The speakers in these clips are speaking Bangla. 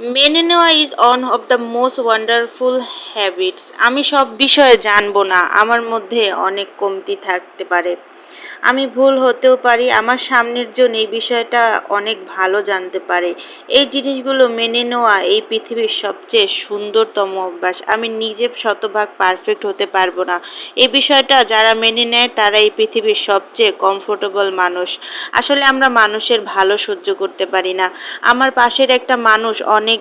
মেনে নেওয়া is one of the most wonderful habits. আমি সব বিষয়ে জানবো না, আমার মধ্যে অনেক কমতি থাকতে পারে, আমি ভুল হতেও পারি, আমার সামনের জন এই বিষয়টা অনেক ভালো জানতে পারে। এই জিনিসগুলো মেনে নেওয়া এই পৃথিবীর সবচেয়ে সুন্দরতম অভ্যাস। আমি নিজে শতভাগ পারফেক্ট হতে পারবো না, এই বিষয়টা যারা মেনে নেয় তারা এই পৃথিবীর সবচেয়ে কমফোর্টেবল মানুষ। আসলে আমরা মানুষের ভালো সহ্য করতে পারি না। আমার পাশের একটা মানুষ অনেক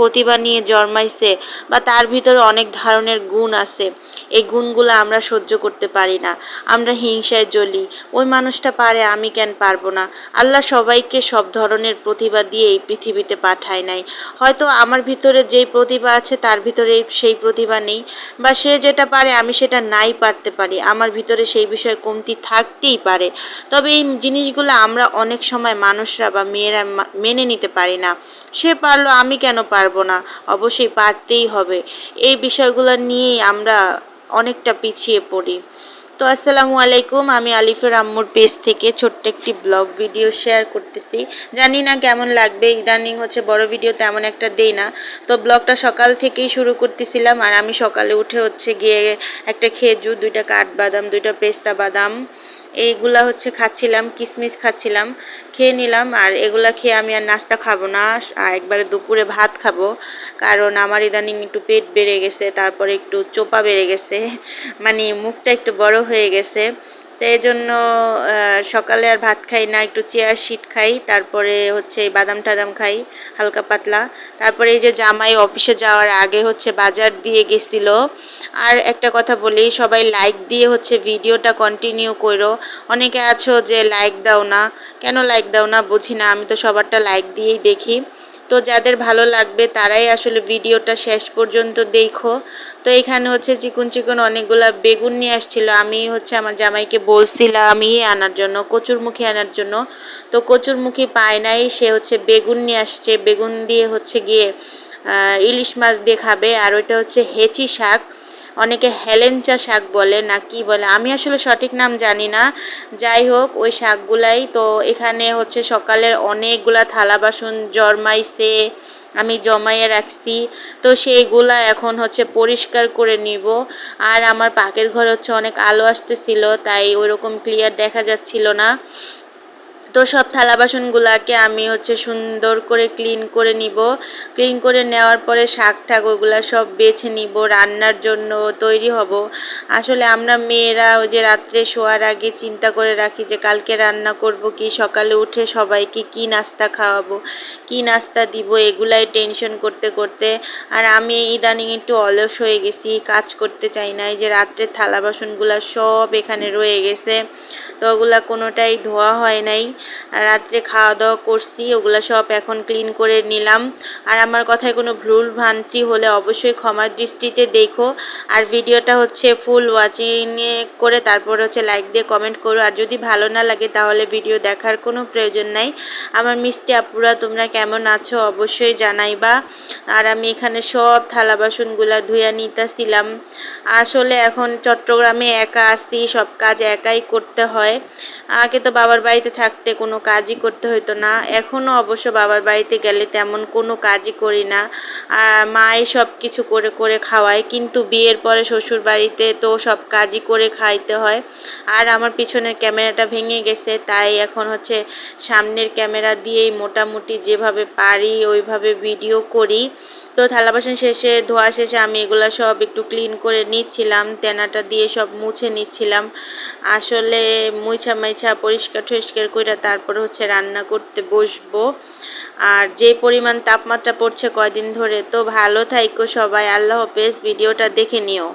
প্রতিভা নিয়ে জন্মাইছে, বা তার ভিতরে অনেক ধরনের গুণ আছে, এই গুণগুলো আমরা সহ্য করতে পারি না, আমরা হিংসায় জ্বলি। ওই মানুষটা পারে, আমি কেন পারবো না? আল্লাহ সবাইকে সব ধরনের প্রতিভা দিয়ে এই পৃথিবীতে পাঠায় নাই। হয়তো আমার ভিতরে যেই প্রতিভা আছে তার ভিতরে সেই প্রতিভা নেই, বা সে যেটা পারে আমি সেটা নাই পারতে পারি, আমার ভিতরে সেই বিষয়ে কমতি থাকতেই পারে। তবে এই জিনিসগুলো আমরা অনেক সময় মানুষরা বা মেয়েরা মেনে নিতে পারি না। সে পারলো, আমি কেন পারবো না? অবশ্যই পারতেই হবে। এই বিষয়গুলো নিয়েই আমরা অনেকটা পিছিয়ে পড়ি। তো আসসালামু আলাইকুম, আমি আলিফের আম্মুর পেজ থেকে ছোট্ট একটি ব্লগ ভিডিও শেয়ার করতেছি। জানি না কেমন লাগবে, ইদানিং হচ্ছে বড় ভিডিও তেমন একটা দেই না। তো ব্লগটা সকাল থেকেই শুরু করতেছিলাম, আর আমি সকালে উঠে হচ্ছে গিয়ে একটা খেজুর, 2টা কাঠবাদাম, 2টা পেস্তা বাদাম, এইগুলা হচ্ছে খাচ্ছিলাম, কিশমিশ খাচ্ছিলাম, খেয়ে নিলাম। আর এগুলা খেয়ে আমি আর নাস্তা খাবো না, একবারে দুপুরে ভাত খাবো। কারণ আমার ইদানিং একটু পেট বেড়ে গেছে, তারপরে একটু চোপা বেড়ে গেছে, মানে মুখটা একটু বড় হয়ে গেছে। তো এই জন্য সকালে আর ভাত খাই না, একটু চেয়ার শিট খাই, তারপরে হচ্ছে বাদাম টাদাম খাই হালকা পাতলা। তারপরে এই যে জামাই অফিসে যাওয়ার আগে হচ্ছে বাজার দিয়ে গেছিল। আর একটা কথা বলি, সবাই লাইক দিয়ে হচ্ছে ভিডিওটা কন্টিনিউ করো। অনেকে আছো যে লাইক দাও না, কেন লাইক দাও না বুঝি না, আমি তো সবারটা লাইক দিয়েই দেখি। তো যাদের ভালো লাগবে তারাই আসলে ভিডিওটা শেষ পর্যন্ত দেখো। তো এখানে হচ্ছে চিকন চিকন অনেকগুলা বেগুন নিয়ে আসছিল, আমি হচ্ছে আমার জামাইকে বলছিলাম আনার জন্য, কচুরমুখী আনার জন্য। তো কচুরমুখী পায় নাই, সে হচ্ছে বেগুন নিয়ে আসছে, বেগুন দিয়ে হচ্ছে গিয়ে ইলিশ মাছ দিয়ে খাবে। আর ওইটা হচ্ছে হেঁচি শাক, অনেকে হেলেঞ্চা শাক বলে না কি বলে, আমি আসলে সঠিক নাম জানি না। যাই হোক, ওই শাকগুলাই তো এখানে হচ্ছে সকালের অনেকগুলা থালা বাসন জন্মাইছে, আমি জমাইয়ে রাখছি। তো সেইগুলা এখন হচ্ছে পরিষ্কার করে নিব। আর আমার পাকের ঘর হচ্ছে অনেক আলো আসতেছিল, তাই ওইরকম ক্লিয়ার দেখা যাচ্ছিল না। তো সব থালা বাসনগুলাকে আমি হচ্ছে সুন্দর করে ক্লিন করে নিব। ক্লিন করে নেওয়ার পরে শাক ঠাক ওগুলা সব বেছে নিব, রান্নার জন্য তৈরি হব। আসলে আমরা মেয়েরা ওই যে রাত্রে শোয়ার আগে চিন্তা করে রাখি যে কালকে রান্না করব কি, সকালে উঠে সবাইকে কি নাস্তা খাওয়াবো, কি নাস্তা দিব, এগুলাই টেনশন করতে করতে। আর আমি ইদানিং একটু অলস হয়ে গেছি, কাজ করতে চাই না। এই যে রাত্রের থালা বাসনগুলা সব এখানে রয়ে গেছে, তো ওগুলা কোনোটাই ধোয়া হয় নাই। রাত্রে খাওয়া দাওয়া করছি, ওগুলো সব এখন ক্লিন করে নিলাম। আর আমার কথায় কোনো ভুল ভ্রান্তি হলে অবশ্যই ক্ষমার দৃষ্টিতে দেখো। আর ভিডিওটা হচ্ছে ফুল ওয়াচিং করে তারপর হচ্ছে লাইক দিয়ে কমেন্ট করো। আর যদি ভালো না লাগে তাহলে ভিডিও দেখার কোনো প্রয়োজন নাই। আমার মিষ্টি আপুরা তোমরা কেমন আছো অবশ্যই জানাইবা। আর আমি এখানে সব থালা বাসনগুলা ধুইয়া নিতেছিলাম। আসলে এখন চট্টগ্রামে একা আসছি, সব কাজ একাই করতে হয়। আগে তো বাবার বাড়িতে থাকতে কোনো কাজই করতে হতো না, এখনও অবশ্য বাবার বাড়িতে গেলে তেমন কোনো কাজই করি না, মাই সব কিছু করে করে খাওয়ায়। কিন্তু বিয়ের পরে শ্বশুর বাড়িতে তো সব কাজই করে খাইতে হয়। আর আমার পিছনের ক্যামেরাটা ভেঙে গেছে, তাই এখন হচ্ছে সামনের ক্যামেরা দিয়েই মোটামুটি যেভাবে পারি ওইভাবে ভিডিও করি। তো থালা বাসন শেষে ধোয়া শেষে আমি এগুলা সব একটু ক্লিন করে নিচ্ছিলাম, তেনাটা দিয়ে সব মুছে নিচ্ছিলাম। আসলে মুছা মাইছা পরিষ্কার টরিষ্কার করে তারপরে হচ্ছে রান্না করতে বসবো। আর যে পরিমাণ তাপমাত্রা পড়ছে কয়দিন ধরে, তো ভালো থাইকো সবাই, আল্লাহ হাফেজ, ভিডিওটা দেখে নিও।